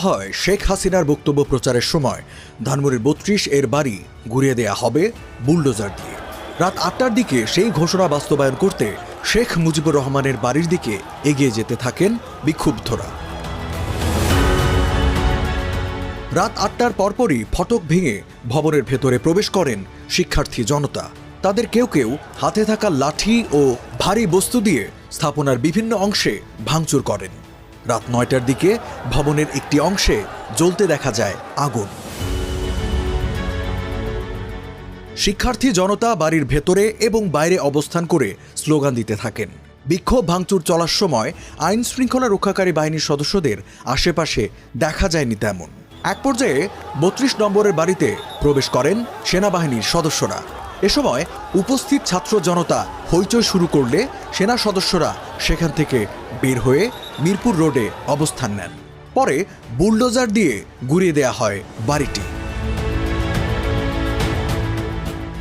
হয় শেখ হাসিনার বক্তব্য প্রচারের সময় ধানমন্ডির ৩২ এর বাড়ি ঘুরিয়ে দেয়া হবে বুলডোজার দিয়ে। রাত ৮টার দিকে সেই ঘোষণা বাস্তবায়ন করতে শেখ মুজিবুর রহমানের বাড়ির দিকে এগিয়ে যেতে থাকেন বিক্ষুব্ধরা। রাত ৮টার পরপরই ফটক ভেঙে ভবনের ভেতরে প্রবেশ করেন শিক্ষার্থী জনতা। তাদের কেউ কেউ হাতে থাকা লাঠি ও ভারী বস্তু দিয়ে স্থাপনার বিভিন্ন অংশে ভাঙচুর করেন। রাত ৯টার দিকে ভবনের একটি অংশে জ্বলতে দেখা যায় আগুন। শিক্ষার্থী জনতা বাড়ির ভেতরে এবং বাইরে অবস্থান করে স্লোগান দিতে থাকেন। বিক্ষোভ ভাঙচুর চলার সময় আইন শৃঙ্খলা রক্ষাকারী বাহিনীর সদস্যদের আশেপাশে দেখা যায়নি তেমন। এক পর্যায়ে ৩২ নম্বরের বাড়িতে প্রবেশ করেন সেনাবাহিনীর সদস্যরা। এ সময় উপস্থিত ছাত্র জনতা হইচই শুরু করলে সেনা সদস্যরা সেখান থেকে বের হয়ে মিরপুর রোডে অবস্থান নেন। পরে বুলডোজার দিয়ে গুঁড়িয়ে দেয়া হয় বাড়িটি।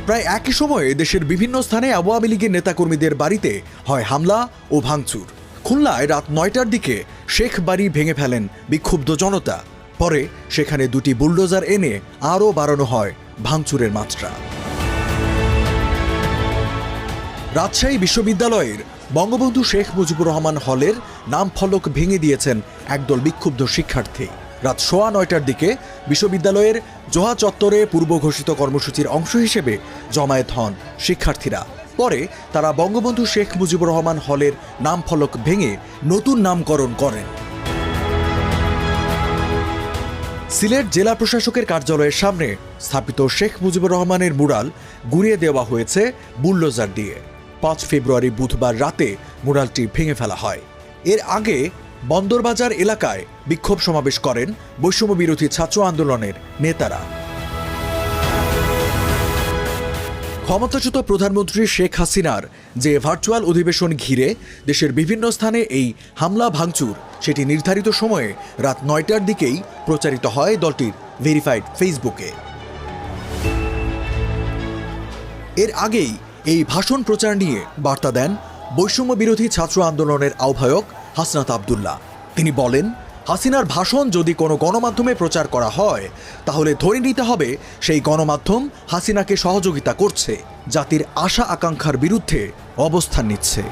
প্রায় একই সময়ে দেশের বিভিন্ন স্থানে আওয়ামী লীগের নেতাকর্মীদের বাড়িতে হয় হামলা ও ভাঙচুর। খুলনায় রাত ৯টার দিকে শেখ বাড়ি ভেঙে ফেলেন বিক্ষুব্ধ জনতা। পরে সেখানে দুটি বুলডোজার এনে আরও বাড়ানো হয় ভাঙচুরের মাত্রা। রাজশাহী বিশ্ববিদ্যালয়ের বঙ্গবন্ধু শেখ মুজিবুর রহমান হলের নাম ফলক ভেঙে দিয়েছেন একদল বিক্ষুব্ধ শিক্ষার্থী। রাত ৯:১০টার দিকে বিশ্ববিদ্যালয়ের জোহা চত্বরে পূর্ব ঘোষিত কর্মসূচির অংশ হিসেবে জমায়েত হন শিক্ষার্থীরা। পরে তারা বঙ্গবন্ধু শেখ মুজিবুর রহমান হলের নাম ফলক ভেঙে নতুন নামকরণ করেন। সিলেট জেলা প্রশাসকের কার্যালয়ের সামনে স্থাপিত শেখ মুজিবুর রহমানের মুরাল গুঁড়িয়ে দেওয়া হয়েছে বুলডোজার দিয়ে। ৫ ফেব্রুয়ারি বুধবার রাতে মুরালটি ভেঙে ফেলা হয়। এর আগে বন্দরবাজার এলাকায় বিক্ষোভ সমাবেশ করেন বৈষম্য বিরোধী ছাত্র আন্দোলনের নেতারা। ক্ষমতাচ্যুত প্রধানমন্ত্রী শেখ হাসিনার যে ভার্চুয়াল অধিবেশন ঘিরে দেশের বিভিন্ন স্থানে এই হামলা ভাঙচুর, সেটি নির্ধারিত সময়ে রাত ৯টার দিকেই প্রচারিত হয় দলটির ভেরিফাইড ফেসবুকে। এর আগেই এই ভাষণ প্রচার নিয়ে বার্তা দেন বৈষম্য বিরোধী ছাত্র আন্দোলনের আহ্বায়ক হাসনাত আবদুল্লাহ। তিনি বলেন, হাসিনার ভাষণ যদি কোনো গণমাধ্যমে প্রচার করা হয় তাহলে ধরে নিতে হবে সেই গণমাধ্যম হাসিনাকে সহযোগিতা করছে, জাতির আশা আকাঙ্ক্ষার বিরুদ্ধে অবস্থান নিচ্ছে।